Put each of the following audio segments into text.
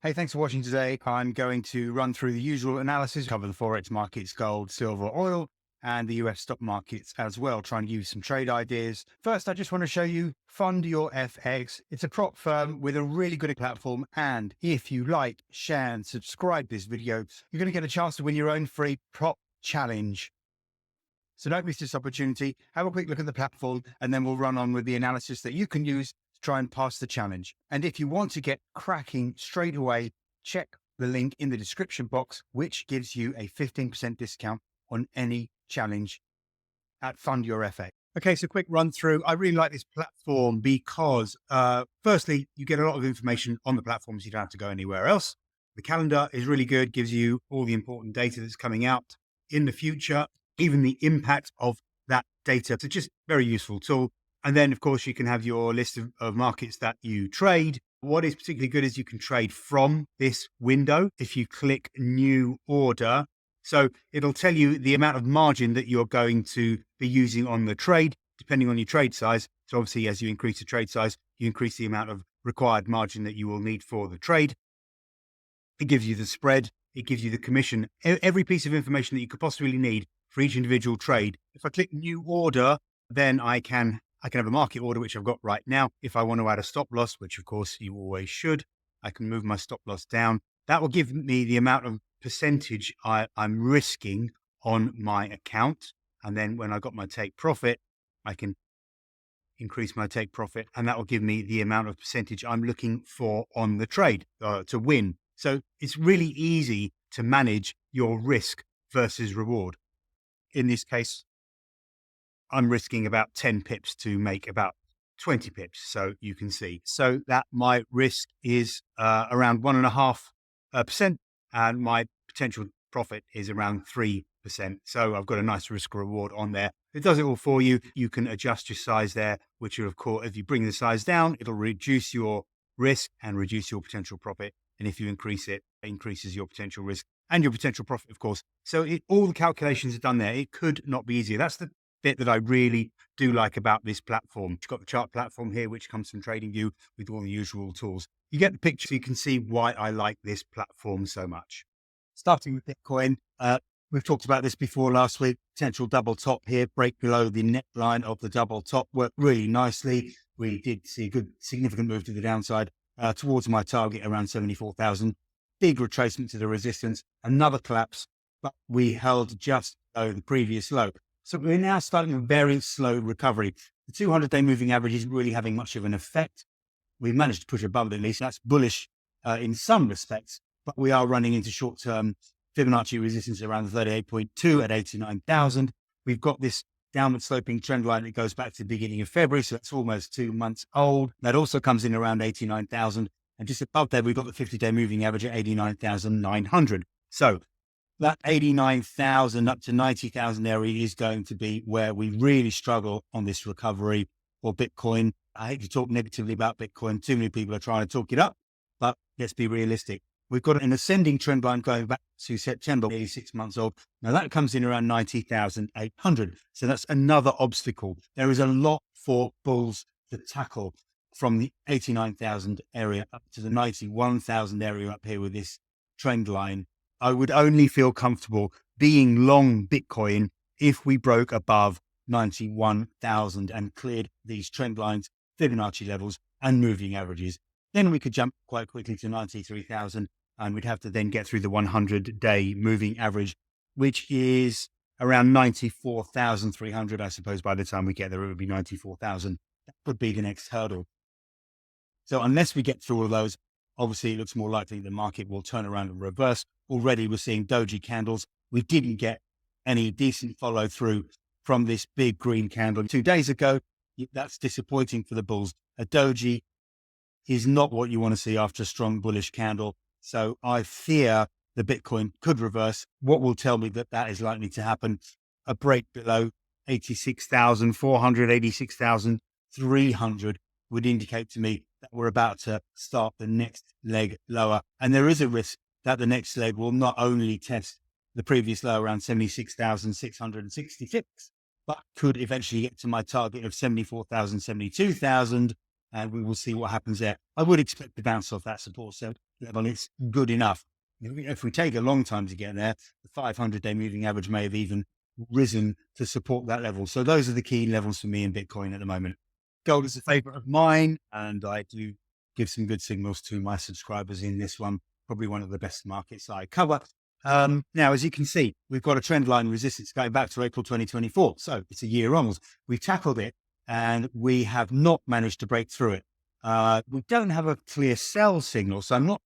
Hey, thanks for watching today. I'm going to run through the usual analysis, cover the Forex markets, gold, silver, oil, and the US stock markets as well, trying to give you some trade ideas. First, I just want to show you Fund Your FX. It's a prop firm with a really good platform. And if you like, share, and subscribe this video, you're going to get a chance to win your own free prop challenge. So don't miss this opportunity. Have a quick look at the platform, and then we'll run on with the analysis that you can use to try and pass the challenge. And if you want to get cracking straight away, check the link in the description box, which gives you a 15% discount on any challenge at Fund Your FX. Okay, so quick run through. I really like this platform because, firstly, you get a lot of information on the platform, so you don't have to go anywhere else. The calendar is really good, gives you all the important data that's coming out in the future, even the impact of that data. So just very useful tool. And then, of course, you can have your list of markets that you trade. What is particularly good is you can trade from this window. If you click new order, so it'll tell you the amount of margin that you're going to be using on the trade, depending on your trade size. So obviously, as you increase the trade size, you increase the amount of required margin that you will need for the trade. It gives you the spread. It gives you the commission, every piece of information that you could possibly need for each individual trade. If I click new order, then I can have a market order, which I've got right now. If I want to add a stop loss, which of course you always should, I can move my stop loss down. That will give me the amount of percentage I'm risking on my account. And then when I got my take profit, I can increase my take profit, and that will give me the amount of percentage I'm looking for on the trade to win. So it's really easy to manage your risk versus reward. In this case, I'm risking about 10 pips to make about 20 pips. So you can see, so that my risk is around 1.5%, and my potential profit is around 3%. So I've got a nice risk reward on there. It does it all for you. You can adjust your size there, which will, of course, if you bring the size down, it'll reduce your risk and reduce your potential profit. And if you increase it, it increases your potential risk and your potential profit, of course. So all the calculations are done there. It could not be easier. That's the bit that I really do like about this platform. You've got the chart platform here, which comes from TradingView with all the usual tools. You get the picture, so you can see why I like this platform so much. Starting with Bitcoin, we've talked about this before last week. Potential double top here, break below the neckline of the double top, worked really nicely. We did see a good significant move to the downside towards my target around 74,000. Big retracement to the resistance, another collapse, but we held just below the previous low. So we're now starting a very slow recovery. The 200-day moving average isn't really having much of an effect. We've managed to push above it at least. That's bullish in some respects, but we are running into short-term Fibonacci resistance around 38.2 at 89,000. We've got this downward sloping trend line that goes back to the beginning of February, so that's almost 2 months old. That also comes in around 89,000. And just above there, we've got the 50-day moving average at 89,900. So that 89,000 up to 90,000 area is going to be where we really struggle on this recovery for Bitcoin. I hate to talk negatively about Bitcoin. Too many people are trying to talk it up, but let's be realistic. We've got an ascending trend line going back to September, 86 months old. Now that comes in around 90,800. So that's another obstacle. There is a lot for bulls to tackle from the 89,000 area up to the 91,000 area up here with this trend line. I would only feel comfortable being long Bitcoin if we broke above 91,000 and cleared these trend lines, Fibonacci levels, and moving averages. Then we could jump quite quickly to 93,000, and we'd have to then get through the 100-day moving average, which is around 94,300. I suppose by the time we get there, it would be 94,000. That would be the next hurdle. So unless we get through all of those, obviously it looks more likely the market will turn around and reverse. Already we're seeing doji candles. We didn't get any decent follow through from this big green candle 2 days ago. That's disappointing for the bulls. A doji is not what you want to see after a strong bullish candle. So I fear the Bitcoin could reverse. What will tell me that that is likely to happen? A break below 86,400, 86,300 would indicate to me that we're about to start the next leg lower. And there is a risk that the next leg will not only test the previous low around 76,666, but could eventually get to my target of 74,000, 72,000. And we will see what happens there. I would expect to bounce off that support. So level, it's good enough. If we take a long time to get there, the 500-day moving average may have even risen to support that level. So those are the key levels for me in Bitcoin at the moment. Gold is a favorite of mine, and I do give some good signals to my subscribers in this one. Probably one of the best markets I cover. Now, as you can see, we've got a trend line resistance going back to April 2024. So it's a year on. We've tackled it and we have not managed to break through it. We don't have a clear sell signal. So I'm not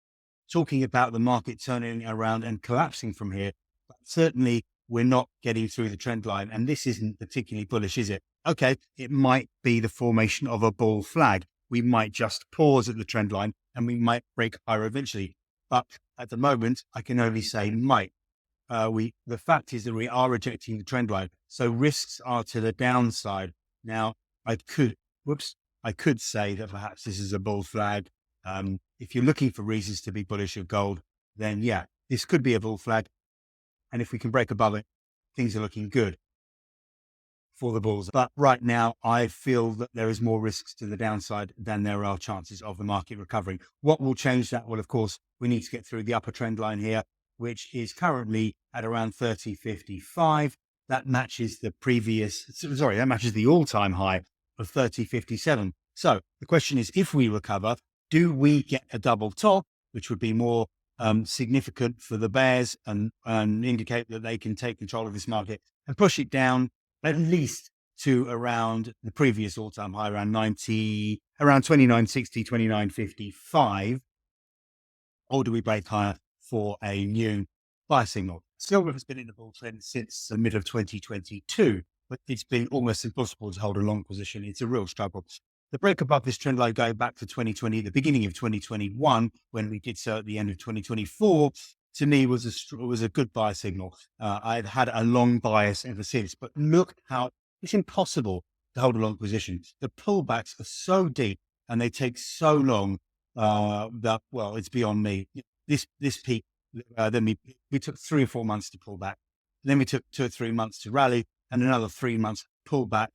talking about the market turning around and collapsing from here, but certainly we're not getting through the trend line. And this isn't particularly bullish, is it? Okay, it might be the formation of a bull flag. We might just pause at the trend line and we might break higher eventually. But at the moment, I can only say might. The fact is that we are rejecting the trend line. So risks are to the downside. Now, I could say that perhaps this is a bull flag. If you're looking for reasons to be bullish of gold, then yeah, this could be a bull flag. And if we can break above it, things are looking good for the bulls. But right now, I feel that there is more risks to the downside than there are chances of the market recovering. What will change that? Well, of course, we need to get through the upper trend line here, which is currently at around 30.55. That matches the that matches the all-time high of 30.57. So the question is, if we recover, do we get a double top, which would be more significant for the bears and indicate that they can take control of this market and push it down at least to around the previous all-time high, around 29.60, 29.55, or do we break higher for a new buy signal? Silver has been in the bull trend since the mid of 2022, but it's been almost impossible to hold a long position. It's a real struggle. The break above this trend line going back to 2020, the beginning of 2021, when we did so at the end of 2024, to me was a good buy signal. I've had a long bias ever since, but look how it's impossible to hold a long position. The pullbacks are so deep and they take so long that, well, it's beyond me. This peak, then we took 3 or 4 months to pull back. Then we took 2 or 3 months to rally and another 3 months pull back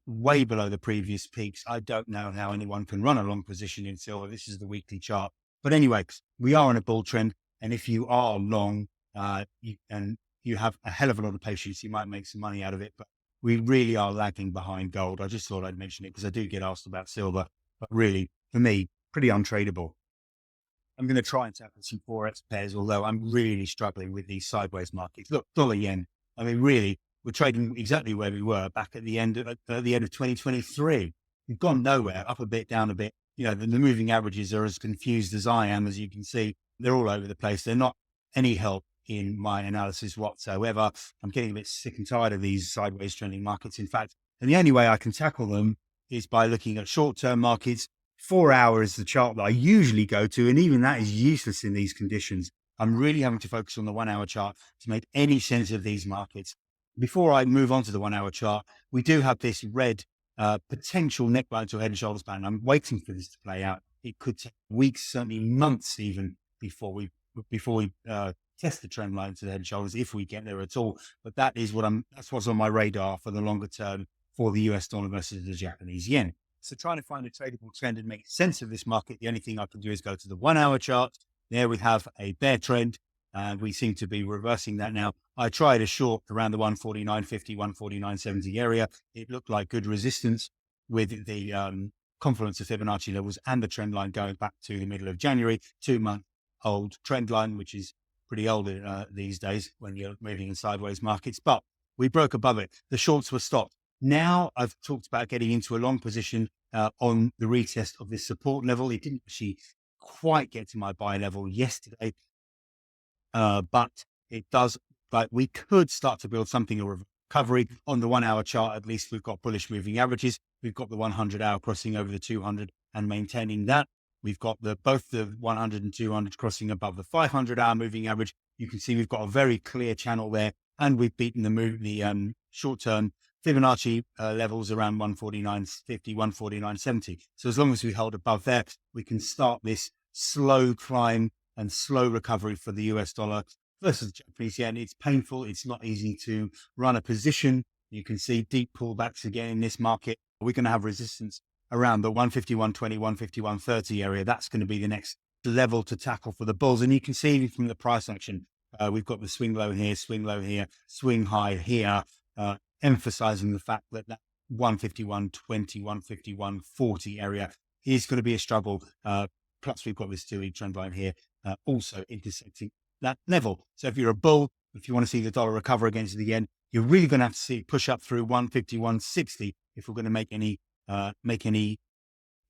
way below the previous peaks. I don't know how anyone can run a long position in silver. This is the weekly chart. But anyway, we are on a bull trend. And if you are long and you have a hell of a lot of patience, you might make some money out of it. But we really are lagging behind gold. I just thought I'd mention it because I do get asked about silver. But really, for me, pretty untradeable. I'm going to try and tackle some Forex pairs, although I'm really struggling with these sideways markets. Look, dollar yen. I mean, really, we're trading exactly where we were back at the end of 2023. We've gone nowhere, up a bit, down a bit. You know, the moving averages are as confused as I am, as you can see. They're all over the place. They're not any help in my analysis whatsoever. I'm getting a bit sick and tired of these sideways trending markets, in fact. And the only way I can tackle them is by looking at short-term markets. 4 hours is the chart that I usually go to, and even that is useless in these conditions. I'm really having to focus on the 1 hour chart to make any sense of these markets. Before I move on to the 1 hour chart, we do have this red potential neckline to a head and shoulders pattern. I'm waiting for this to play out. It could take weeks, certainly months even, before we test the trend line to the head and shoulders, if we get there at all. But that's what's on my radar for the longer term for the US dollar versus the Japanese yen. So trying to find a tradable trend and make sense of this market, the only thing I can do is go to the 1 hour chart. There we have a bear trend, and we seem to be reversing that now. I tried a short around the 149.50, 149.70 area. It looked like good resistance with the confluence of Fibonacci levels and the trend line going back to the middle of January, 2-month old trend line, which is pretty old these days when you're moving in sideways markets. But we broke above it. The shorts were stopped. Now I've talked about getting into a long position on the retest of this support level. It didn't actually quite get to my buy level yesterday, but it does. But we could start to build something of a recovery on the 1 hour chart. At least we've got bullish moving averages. We've got the 100 hour crossing over the 200 and maintaining that. We've got both the 100 and 200 crossing above the 500 hour moving average. You can see we've got a very clear channel there, and we've beaten the short term Fibonacci levels around 149.50, 149.70. So as long as we hold above there, we can start this slow climb and slow recovery for the US dollar versus the Japanese yen. It's painful. It's not easy to run a position. You can see deep pullbacks again in this market. We're going to have resistance around the 150, 120, 150, 130 area. That's going to be the next level to tackle for the bulls. And you can see from the price action, we've got the swing low here, swing low here, swing high here, emphasizing the fact that that 151.20, 151.40 area is going to be a struggle. Plus, we've got this 2-week trend line here, also intersecting that level. So if you're a bull, if you want to see the dollar recover against the yen, you're really going to have to see it push up through 151.60 if we're going to make any,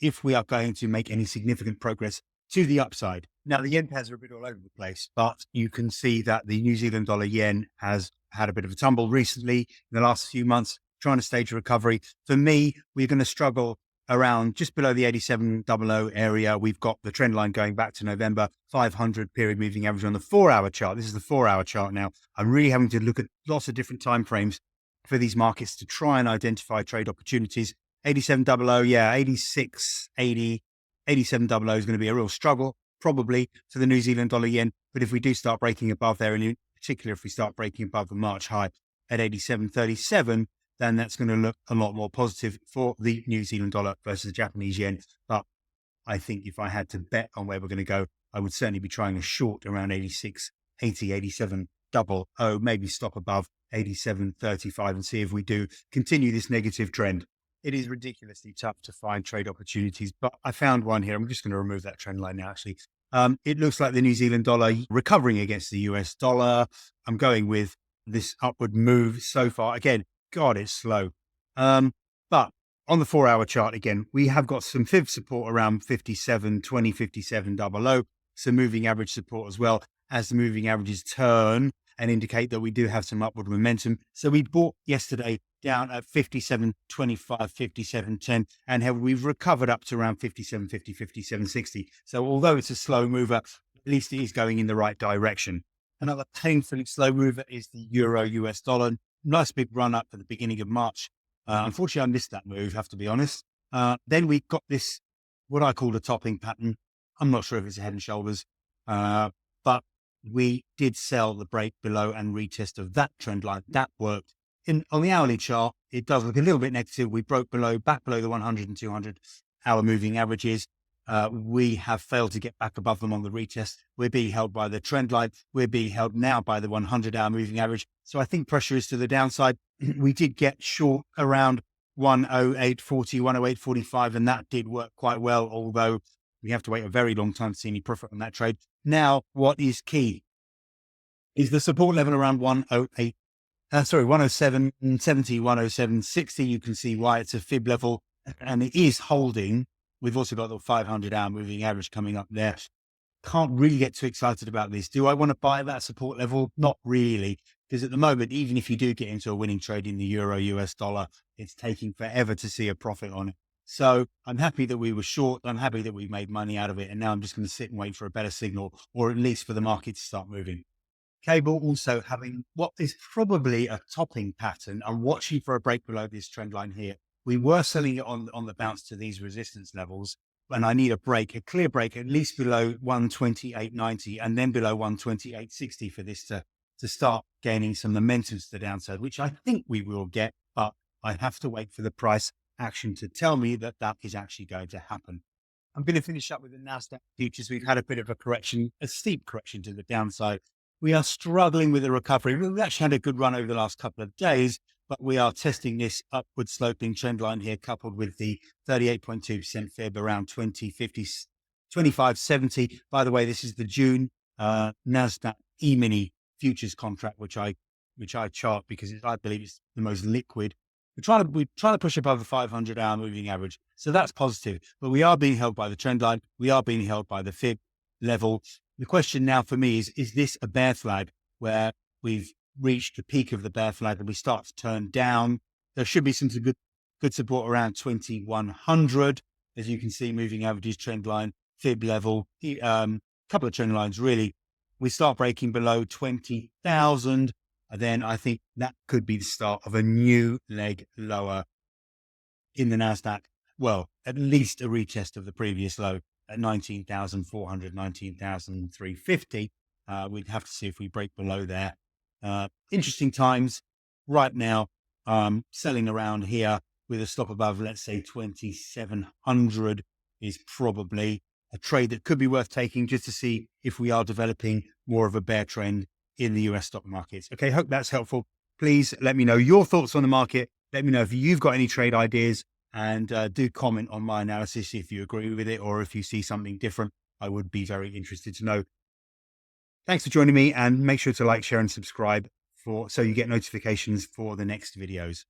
if we are going to make any significant progress to the upside. Now, the yen pairs are a bit all over the place, but you can see that the New Zealand dollar yen has had a bit of a tumble recently in the last few months, trying to stage a recovery. For me, we're going to struggle around just below the 8700 area. We've got the trend line going back to November, 500 period moving average on the 4-hour chart. This is the 4-hour chart now. I'm really having to look at lots of different time frames for these markets to try and identify trade opportunities. 8700, yeah, 8680, 8700 is going to be a real struggle, probably, for the New Zealand dollar yen. But if we do start breaking above there, and in particular, if we start breaking above the March high at 8737, then that's going to look a lot more positive for the New Zealand dollar versus the Japanese yen. But I think if I had to bet on where we're going to go, I would certainly be trying a short around 8680, 8700, maybe stop above 8735 and see if we do continue this negative trend. It is ridiculously tough to find trade opportunities, but I found one here. I'm just going to remove that trend line now, actually. It looks like the New Zealand dollar recovering against the US dollar. I'm going with this upward move so far. Again, God, it's slow. But on the 4-hour chart, again, we have got some fib support around 57.20, 57.00, some moving average support as well, as the moving averages turn and indicate that we do have some upward momentum. So we bought yesterday down at 57.25, 57.10, and we've recovered up to around 57.50, 57.60. So although it's a slow mover, at least it is going in the right direction. Another painfully slow mover is the euro US dollar. Nice big run up at the beginning of March. Unfortunately, I missed that move, have to be honest. Then we got this, what I call a topping pattern. I'm not sure if it's a head and shoulders, but we did sell the break below and retest of that trend line. That worked. On the hourly chart, it does look a little bit negative. We broke back below the 100 and 200 hour moving averages. We have failed to get back above them on the retest. We're being held by the trend line. We're being held now by the 100-hour moving average. So I think pressure is to the downside. We did get short around 108.40, 108.45, and that did work quite well, although we have to wait a very long time to see any profit on that trade. Now, what is key is the support level around 107.70, 107.60. You can see why it's a fib level, and it is holding. We've also got the 500-hour moving average coming up there. Can't really get too excited about this. Do I want to buy that support level? Not really, because at the moment, even if you do get into a winning trade in the euro US dollar, it's taking forever to see a profit on it. So I'm happy that we were short. I'm happy that we made money out of it. And now I'm just going to sit and wait for a better signal, or at least for the market to start moving. Cable also having what is probably a topping pattern. I'm watching for a break below this trend line here. We were selling it on the bounce to these resistance levels, and I need a break, a clear break, at least below 128.90 and then below 128.60 for this to start gaining some momentum to the downside, which I think we will get, but I have to wait for the price action to tell me that that is actually going to happen. I'm going to finish up with the NASDAQ futures. We've had a bit of a correction, a steep correction to the downside. We are struggling with the recovery. We've actually had a good run over the last couple of days, but we are testing this upward sloping trend line here, coupled with the 38.2% fib around 2050, 2570. By the way, this is the June NASDAQ E-mini futures contract, which I chart because I believe it's the most liquid. We're trying to push above the 500-hour moving average. So that's positive, but we are being held by the trend line. We are being held by the fib level. The question now for me is this a bear flag where we've reached the peak of the bear flag and we start to turn down? There should be some good support around 2100. As you can see, moving averages, trend line, fib level, couple of trend lines really. We start breaking below 20,000. And then I think that could be the start of a new leg lower in the NASDAQ. Well, at least a retest of the previous low at 19,400, 19,350. We'd have to see if we break below there. Interesting times right now, selling around here with a stop above, let's say 2,700 is probably a trade that could be worth taking just to see if we are developing more of a bear trend in the US stock markets. Okay, hope that's helpful. Please let me know your thoughts on the market. Let me know if you've got any trade ideas, and do comment on my analysis if you agree with it or if you see something different. I would be very interested to know. Thanks for joining me, and make sure to like, share, and subscribe so you get notifications for the next videos.